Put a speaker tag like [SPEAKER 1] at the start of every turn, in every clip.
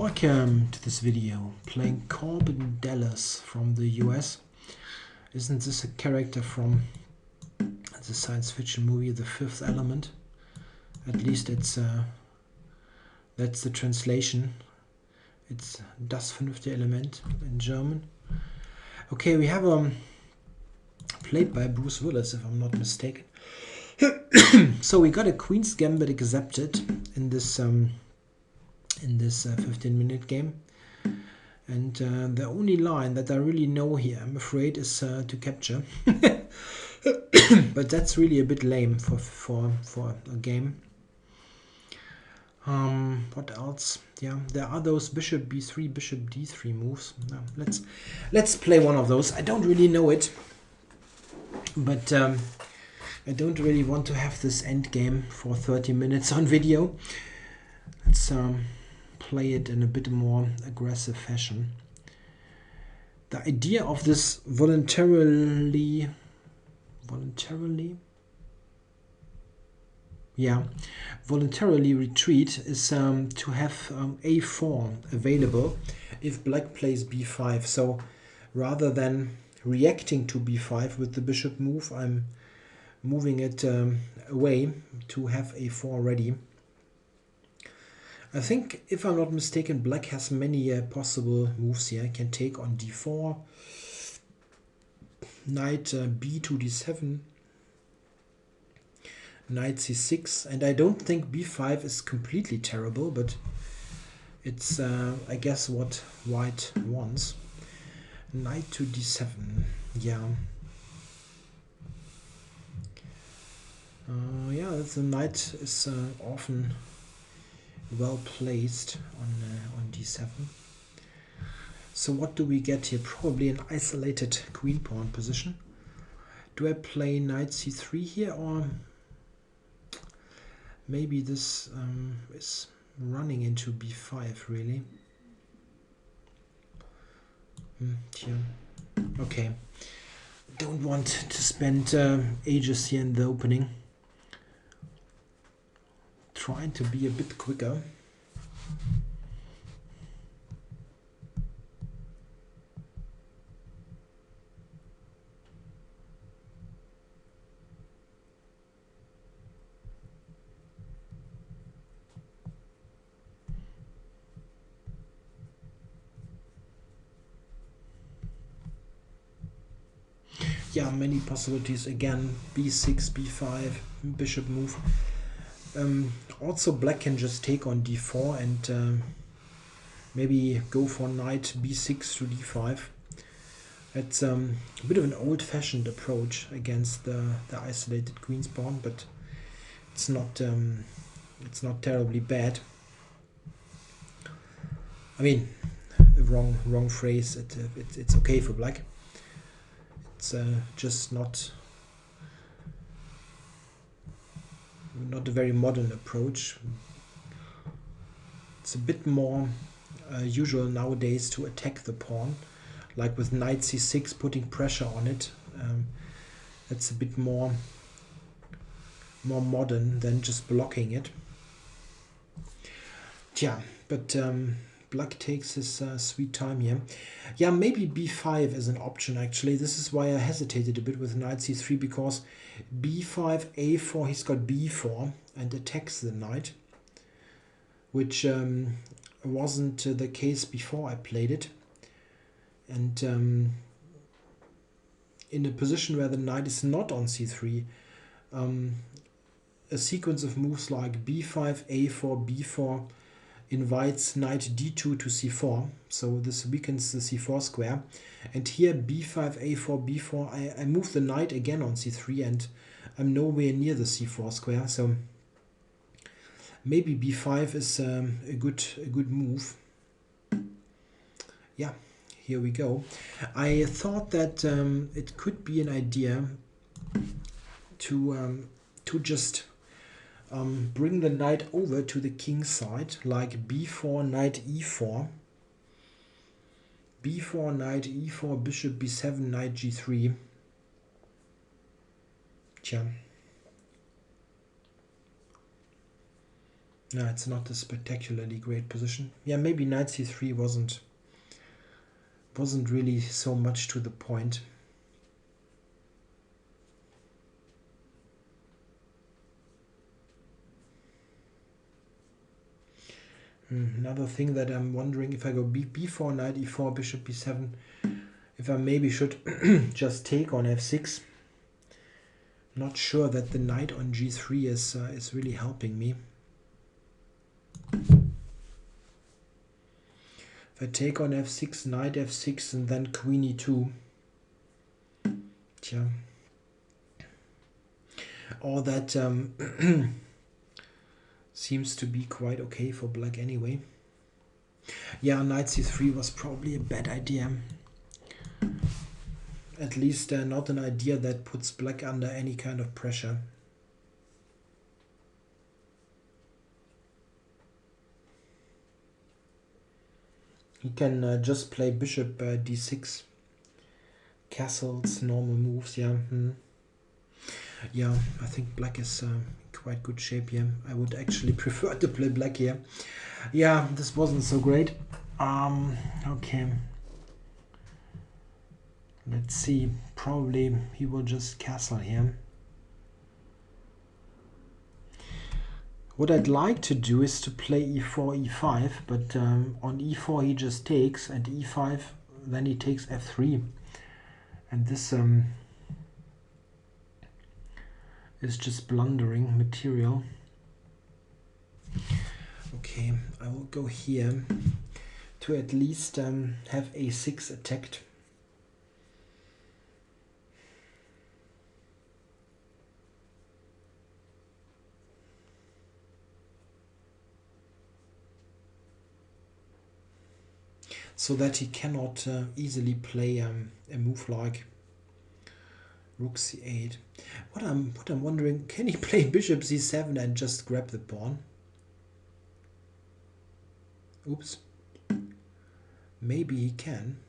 [SPEAKER 1] Welcome to this video, playing Corbin Dallas from the US. Isn't this a character from the science fiction movie The Fifth Element? At least it's that's the translation. It's Das fünfte Element in German. Okay, we have played by Bruce Willis, if I'm not mistaken. So we got a Queen's Gambit accepted in this 15-minute game, and the only line that I really know here, I'm afraid, is to capture. But that's really a bit lame for a game. What else? Yeah, there are those bishop b3, bishop d3 moves. Now, let's play one of those. I don't really know it, but I don't really want to have this end game for 30 minutes on video. Let's play it in a bit more aggressive fashion. The idea of this voluntarily retreat is to have a4 available if black plays b5. So rather than reacting to b5 with the bishop move, I'm moving it away to have a4 ready. I think, if I'm not mistaken, black has many possible moves here. I can take on d4, knight b to d7, knight c6, and I don't think b5 is completely terrible, but it's I guess what white wants. Knight to d7, yeah. Yeah, the knight is often well placed on d7. So what do we get here? Probably an isolated queen pawn position. Do I play knight c3 here, or maybe this is running into b5 really? Here. Okay, don't want to spend ages here in the opening. Trying to be a bit quicker. Yeah, many possibilities again. b6, b5, bishop move. Also black can just take on d4 and maybe go for knight b6 to d5. It's a bit of an old-fashioned approach against the isolated queen's pawn, but it's not terribly bad. I mean, wrong phrase. It's okay for black. It's just not a very modern approach. It's a bit more usual nowadays to attack the pawn, like with knight c6, putting pressure on it. It's a bit more modern than just blocking it. Yeah, but black takes his sweet time here. Yeah, maybe b5 is an option actually. This is why I hesitated a bit with knight c3, because b5, a4, he's got b4 and attacks the knight, which wasn't the case before I played it. And in a position where the knight is not on c3, a sequence of moves like b5, a4, b4 invites knight d2 to c4, so this weakens the c4 square. And here b5, a4, b4, I move the knight again on c3 and I'm nowhere near the c4 square, so maybe b5 is a good move. Yeah, here we go. I thought that it could be an idea to just bring the knight over to the king's side, like b4, knight e4, b4, knight e4, bishop b7, knight g3. Tja. No, it's not a spectacularly great position. Yeah, maybe knight c3 wasn't really so much to the point. Another thing that I'm wondering, if I go b4, knight e4, bishop b7, if I maybe should just take on f6. Not sure that the knight on g3 is really helping me. If I take on f6, knight f6, and then queen e2, tja, all that seems to be quite okay for black anyway. Yeah, knight c3 was probably a bad idea. At least not an idea that puts black under any kind of pressure. He can just play bishop d6. Castles, normal moves, yeah. Yeah, I think black is in quite good shape here. I would actually prefer to play black here. Yeah, this wasn't so great. Okay. Let's see. Probably he will just castle here. What I'd like to do is to play e4, e5, but on e4 he just takes, and e5 then he takes f3. And this is just blundering material. Okay, I will go here to at least have a6 attacked. So that he cannot easily play a move like rook c8. What I'm wondering, can he play bishop c7 and just grab the pawn? Oops. Maybe he can.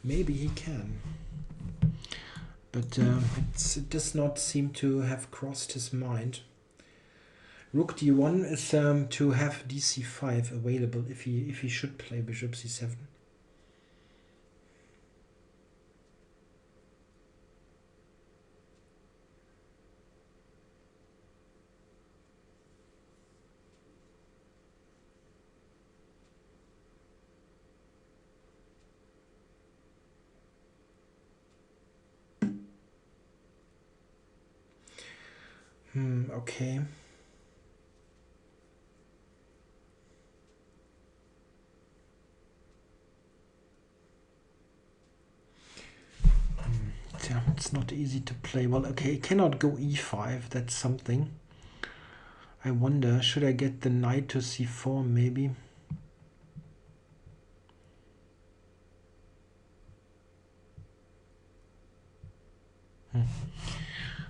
[SPEAKER 1] Maybe he can. But it does not seem to have crossed his mind. Rook d1 is to have dc5 available if he should play bishop c7. Okay. Yeah, it's not easy to play. Well, okay, he cannot go e5. That's something. I wonder, should I get the knight to c4 maybe?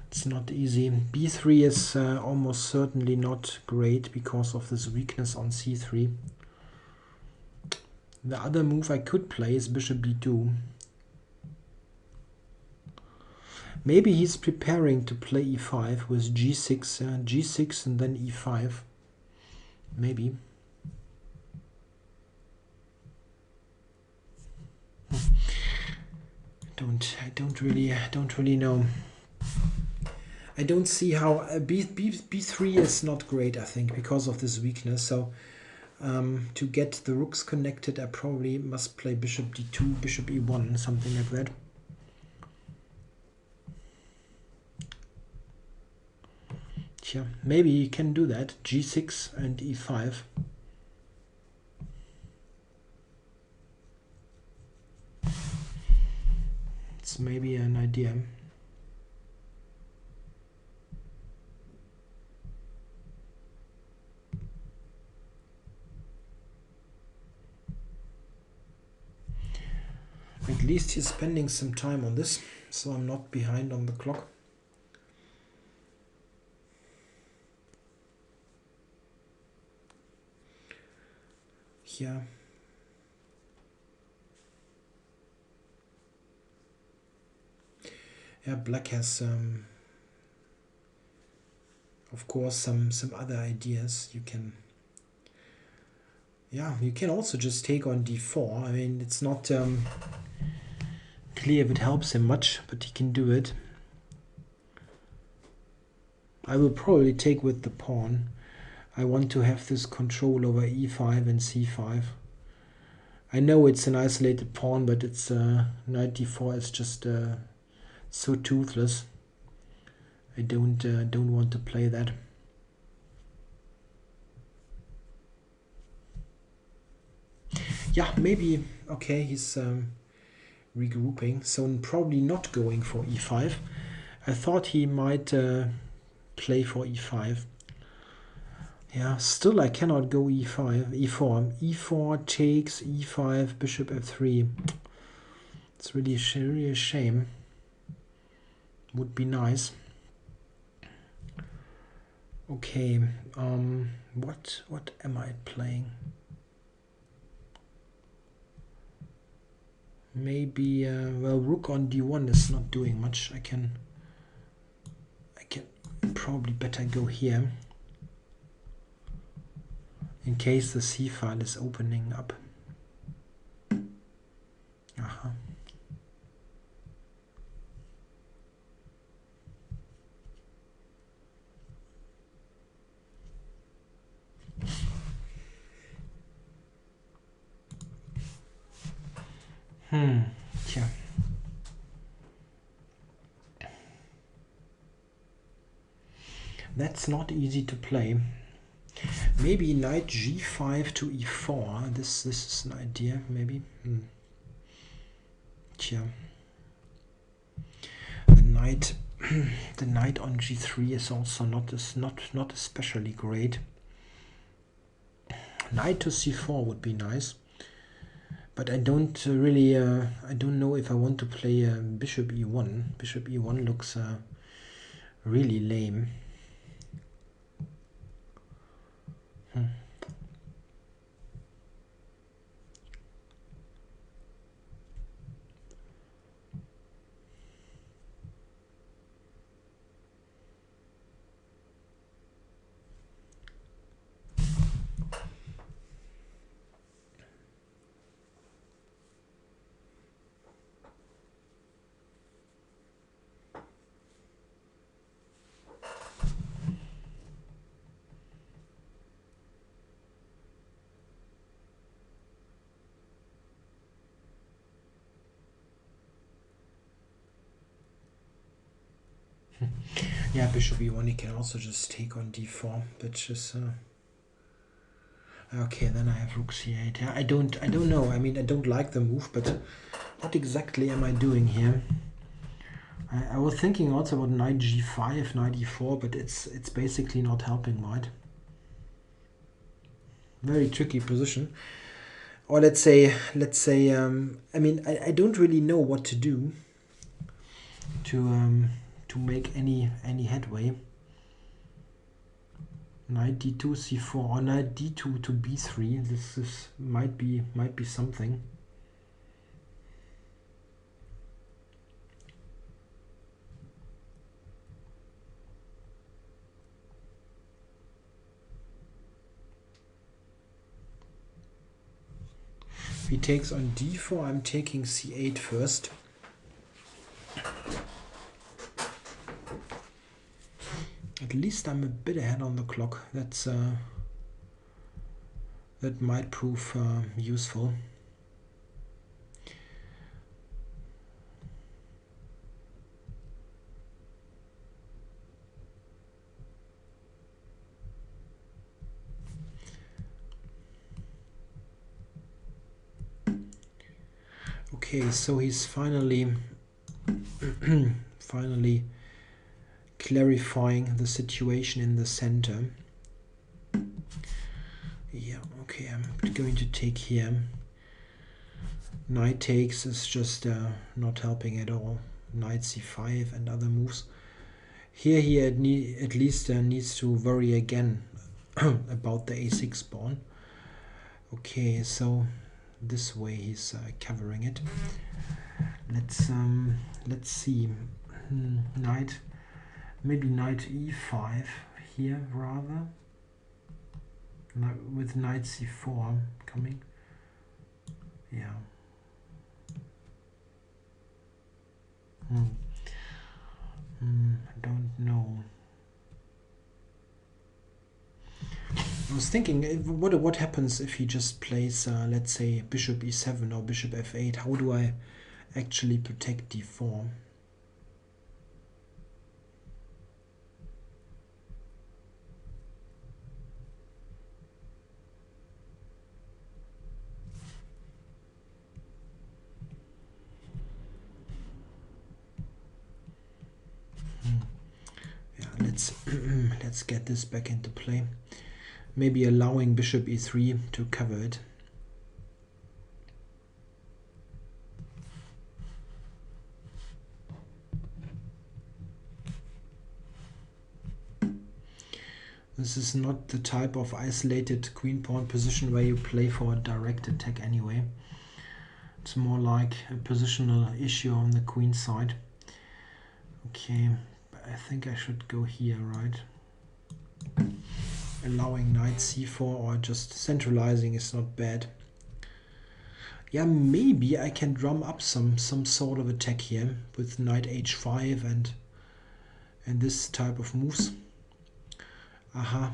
[SPEAKER 1] It's not easy. b3 is almost certainly not great because of this weakness on c3. The other move I could play is bishop b2. Maybe he's preparing to play e5 with g6, g6 and then e5. Maybe. I don't really know. I don't see how b3 is not great, I think, because of this weakness. So to get the rooks connected, I probably must play bishop d2, bishop e1, something like that. Yeah, maybe you can do that. g6 and e5. It's maybe an idea. At least he's spending some time on this, so I'm not behind on the clock. Yeah. Yeah, black has of course, some other ideas you can. Yeah, you can also just take on d4. I mean, it's not clear if it helps him much, but he can do it. I will probably take with the pawn. I want to have this control over e5 and c5. I know it's an isolated pawn, but it's knight d4 is just so toothless. I don't want to play that. Yeah, maybe. Okay, he's regrouping, so probably not going for e5. I thought he might play for e5. Yeah, still I cannot go e5, e4. e4 takes, e5, bishop f3. It's really a shame. Would be nice. Okay, what am I playing? Maybe well, rook on d1 is not doing much. I can probably better go here in case the c file is opening up. Yeah. That's not easy to play. Maybe knight g5 to e4. This is an idea, maybe. Yeah. The knight the knight on g3 is also not especially great. Knight to c4 would be nice. But I don't really, I don't know if I want to play bishop e1. Bishop e1 looks really lame. Yeah, bishop e1, he can also just take on d4, which is okay. Then I have rook c8. Yeah, I don't know. I mean, I don't like the move, but what exactly am I doing here? I was thinking also about knight g5, knight e4, but it's basically not helping, right? Very tricky position. Or let's say I mean, I don't really know what to do to make any headway. Knight d2 c4 or knight d2 to b3. This might be something. If he takes on d4, I'm taking c8 first. At least I'm a bit ahead on the clock. That's that might prove useful. Okay, so he's finally clarifying the situation in the center. Yeah, okay, I'm going to take here. Knight takes is just not helping at all. Knight c5 and other moves. Here he at least needs to worry again about the a6 pawn. Okay, so this way he's covering it. Let's see. Maybe knight e5 here rather, with knight c4 coming. Yeah. I don't know. I was thinking, what happens if he just plays, let's say, bishop e7 or bishop f8? How do I actually protect d4? Yeah, let's get this back into play. Maybe allowing bishop e3 to cover it. This is not the type of isolated queen pawn position where you play for a direct attack anyway. It's more like a positional issue on the queen side. Okay, I think I should go here, right? Allowing knight c4 or just centralizing is not bad. Yeah, maybe I can drum up some sort of attack here with knight h5 and this type of moves. Aha.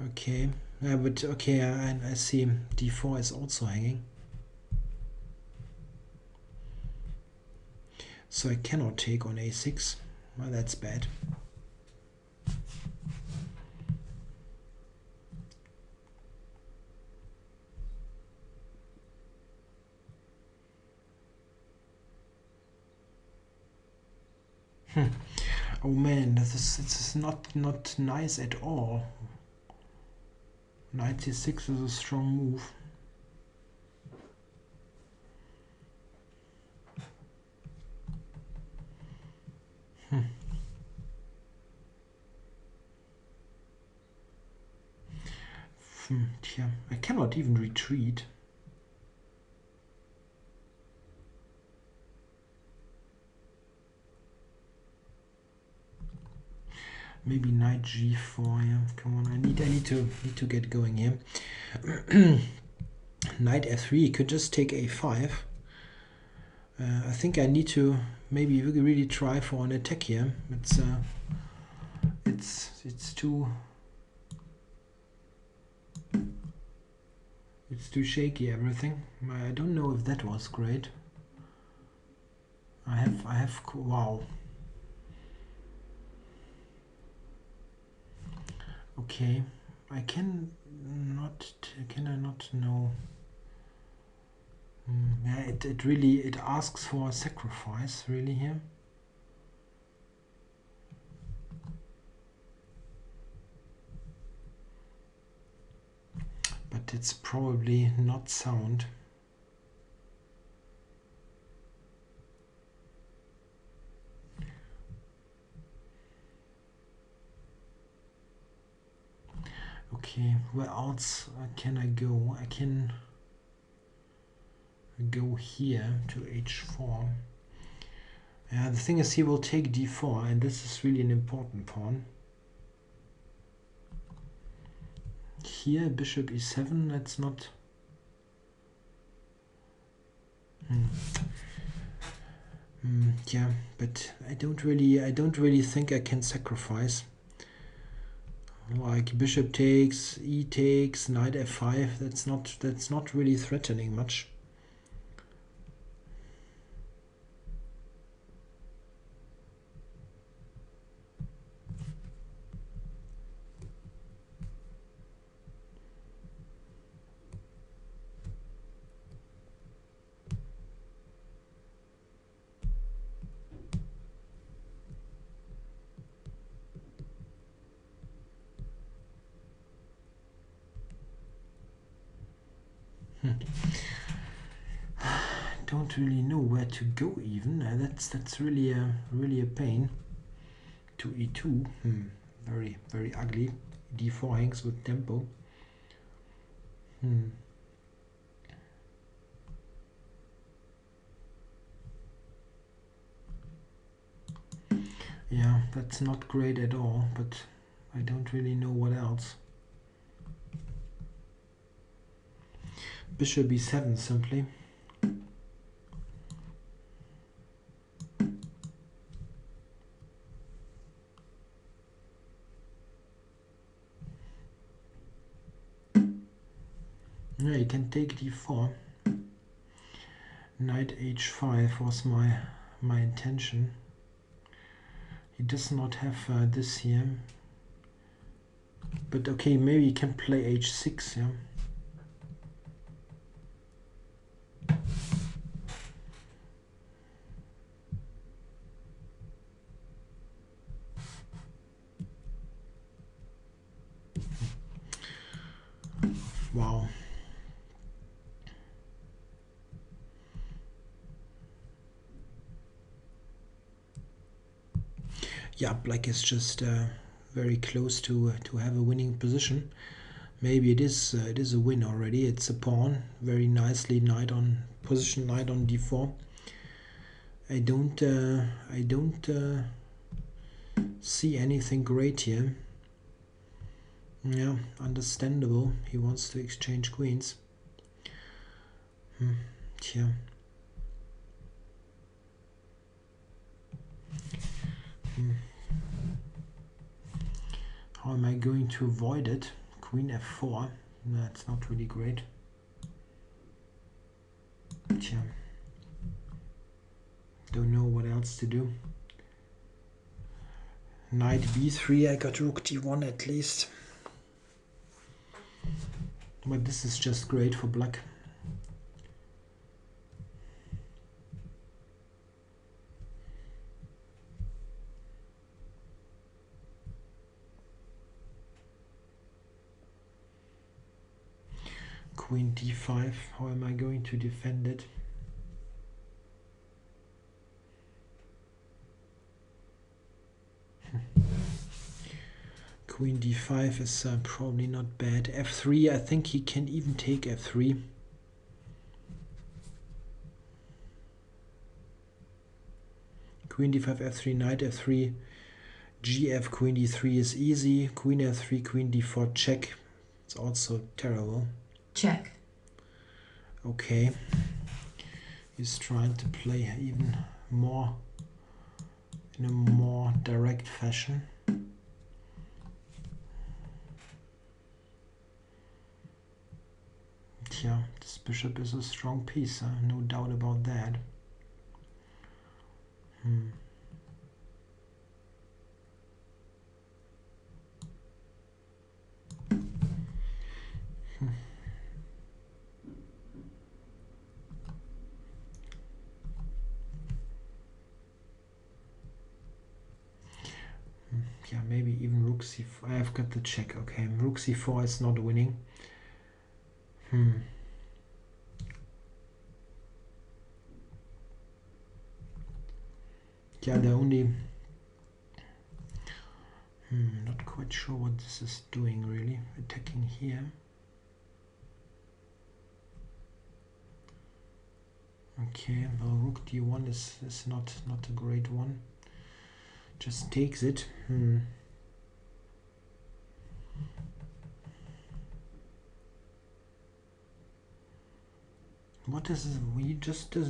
[SPEAKER 1] Okay. Yeah, but okay, I see d4 is also hanging. So I cannot take on a6. Well, that's bad. Oh this is not nice at all. Knight c6 is a strong move. Yeah, I cannot even retreat. Maybe knight g4. Yeah, come on. I need to get going here. Knight f3 could just take a5. I think I need to maybe really try for an attack here. It's too shaky, everything. I don't know if that was great. I have wow. Okay, can I not know? Yeah, it really asks for a sacrifice really here. But it's probably not sound. Okay, where else can I go? I can go here to h4. Yeah, the thing is he will take d4, and this is really an important pawn. Here, bishop e7, that's not... yeah, but I don't really think I can sacrifice. Like bishop takes, e takes, knight f5, that's not really threatening much. Don't really know where to go even. That's really a pain. To e2, very ugly. d4 hangs with tempo. Yeah, that's not great at all, but I don't really know what else. Bishop e7 simply. Yeah, you can take d4. Knight h5 was my intention. He does not have this here. But okay, maybe you can play h6, yeah. Wow. Yeah, black is just very close to have a winning position. Maybe it is a win already. It's a pawn, very nicely knight on position, knight on d4. I don't see anything great here. Yeah, understandable. He wants to exchange queens. Yeah. How am I going to avoid it? Queen f4. That's not really great. Yeah. Don't know what else to do. Knight b3. I got rook d1 at least. But this is just great for black. Queen d5. How am I going to defend it? Queen d5 is probably not bad. f3, I think he can even take f3. Queen d5, f3, knight f3, gf, queen d3 is easy. Queen f3, queen d4, check. It's also terrible.
[SPEAKER 2] Check.
[SPEAKER 1] Okay. He's trying to play even more in a more direct fashion. Yeah, this bishop is a strong piece, no doubt about that. Yeah, maybe even rook c4. I've got the check. Okay, rook c4 is not winning. Yeah, the only... not quite sure what this is doing, really. Attacking here. Okay, well, rook d1 is not a great one. Just takes it. What is it? He just does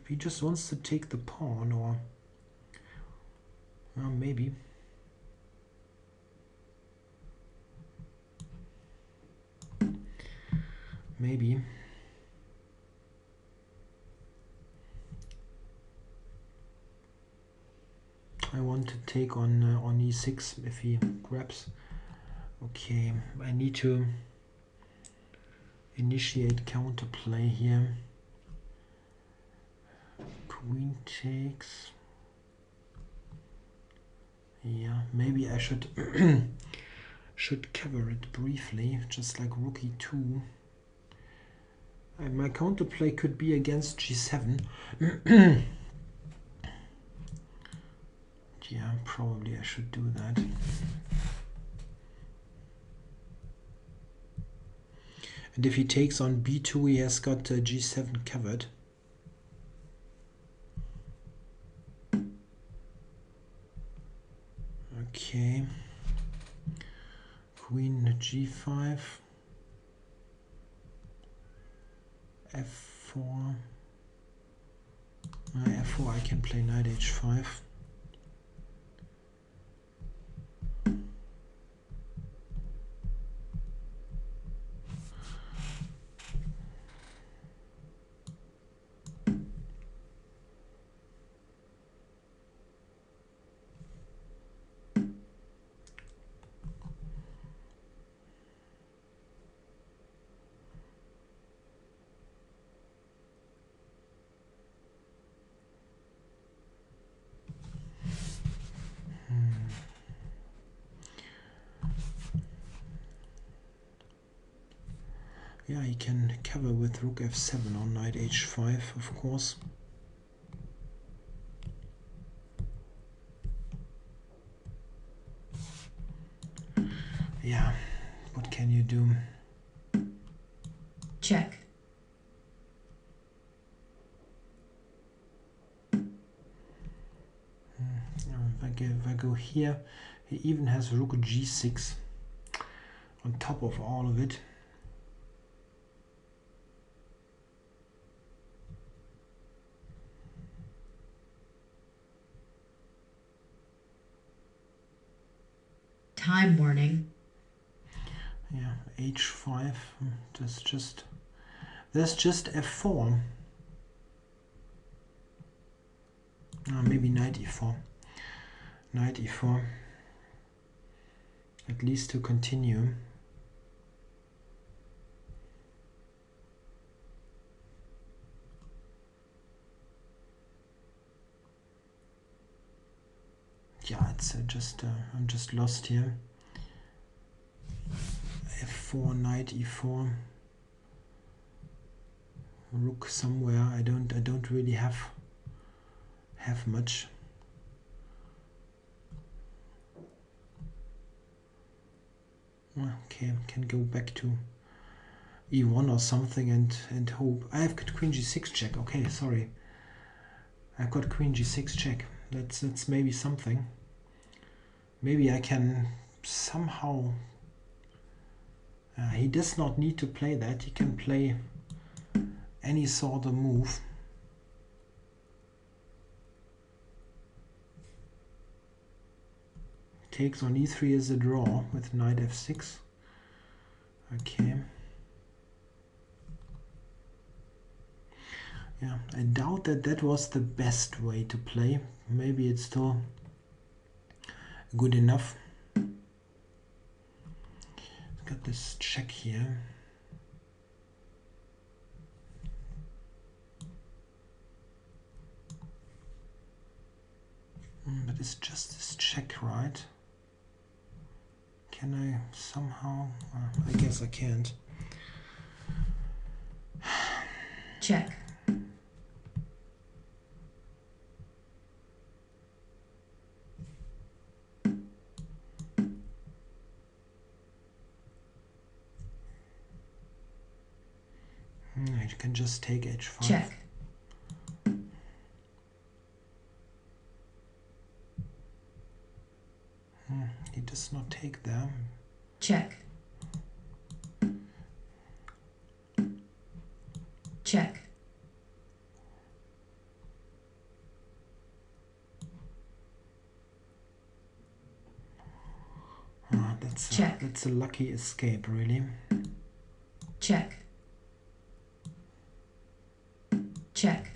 [SPEAKER 1] he just wants to take the pawn, or well, maybe. Maybe. I want to take on e6 if he grabs. Okay, I need to initiate counterplay here. Queen takes. Yeah, maybe I should cover it briefly, just like rook e2. My counterplay could be against g7. Yeah, probably I should do that. And if he takes on b2, he has got g7 covered. Queen g5, f4. F4 I can play knight h5. Yeah, he can cover with rook f7 on knight h5, of course. Yeah, what can you do?
[SPEAKER 2] Check.
[SPEAKER 1] If I go here, he even has rook g6 on top of all of it.
[SPEAKER 2] Time warning.
[SPEAKER 1] Yeah, h5. That's just f4. Maybe knight e4. Knight e4. At least to continue. Yeah, it's I'm just lost here. f4, knight e4, rook somewhere. I don't really have much. Okay, can go back to e1 or something and hope. I have got queen g6 check. Okay, sorry. I've got queen g6 check. That's maybe something. Maybe I can somehow. He does not need to play that. He can play any sort of move. Takes on e3 is a draw with knight f6. Okay. Yeah, I doubt that was the best way to play. Maybe it's still good enough. Got this check here. But it's just this check, right? Can I somehow? I guess I can't.
[SPEAKER 2] Check.
[SPEAKER 1] I can just take h5.
[SPEAKER 2] Check.
[SPEAKER 1] He does not take them.
[SPEAKER 2] Check. Check.
[SPEAKER 1] That's a lucky escape, really.
[SPEAKER 2] Check. Check.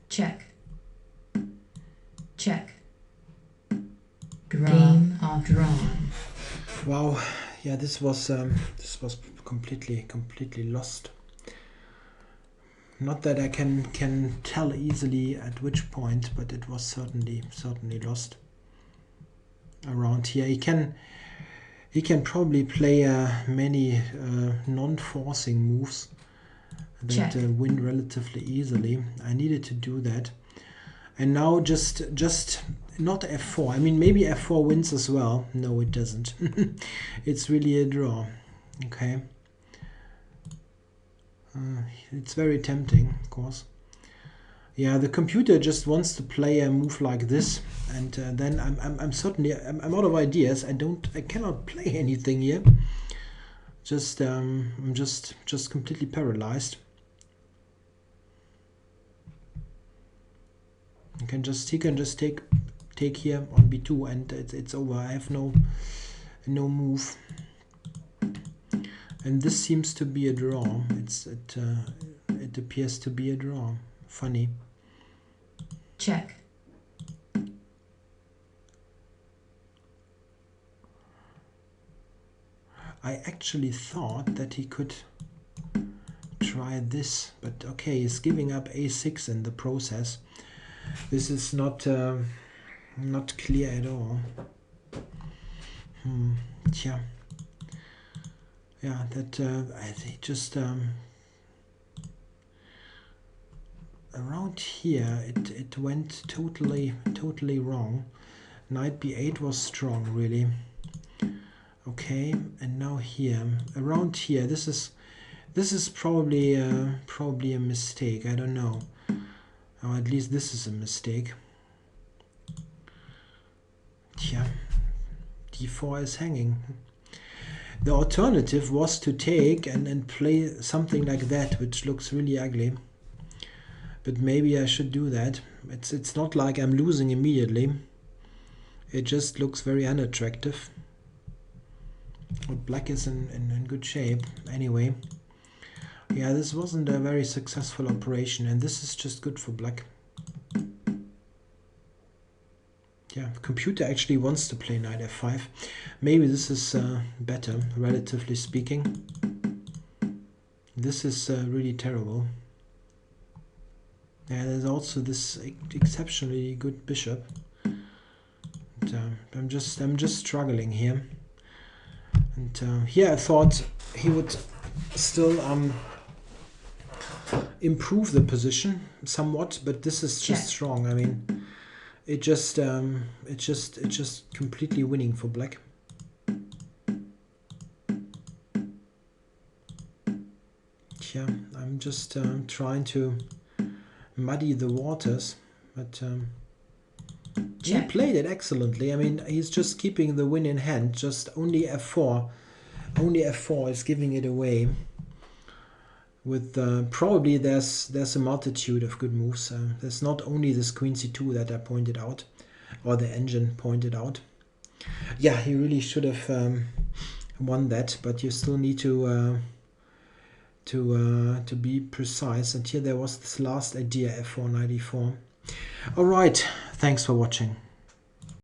[SPEAKER 2] Check. Check. Game drawn.
[SPEAKER 1] Wow, yeah, this was completely lost. Not that I can tell easily at which point, but it was certainly lost. Around here, he can probably play many non-forcing moves that win relatively easily. I needed to do that, and now just not f4. I mean, maybe f4 wins as well. No, it doesn't. It's really a draw. Okay. It's very tempting, of course. Yeah, the computer just wants to play a move like this, and then I'm certainly I'm out of ideas. I cannot play anything here. I'm just completely paralyzed. He can just take here on b2, and it's over. I have no move, and this seems to be a draw. It appears to be a draw. Funny.
[SPEAKER 2] Check.
[SPEAKER 1] I actually thought that he could try this, but okay, he's giving up a6 in the process. This is not clear at all. Tja. Yeah, that I think just around here it went totally wrong. Knight b8 was strong, really. Okay, and now here, around here, this is probably a mistake. I don't know, or at least this is a mistake. Yeah, d4 is hanging. The alternative was to take and play something like that, which looks really ugly. But maybe I should do that. It's not like I'm losing immediately. It just looks very unattractive. But black is in good shape anyway. Yeah, this wasn't a very successful operation, and this is just good for black. Yeah, the computer actually wants to play knight f5. Maybe this is better, relatively speaking. This is really terrible. Yeah, there's also this exceptionally good bishop. And, I'm just struggling here. And here I thought he would still improve the position somewhat, but this is just strong. I mean, it's just completely winning for black. Yeah, I'm just trying to muddy the waters, but he played it excellently. I mean, he's just keeping the win in hand. Just only f4 is giving it away. With probably there's a multitude of good moves. There's not only this queen c2 that I pointed out, or the engine pointed out. Yeah, he really should have won that, but you still need to be precise. And here there was this last idea, f4 knight e4. All right, thanks for watching.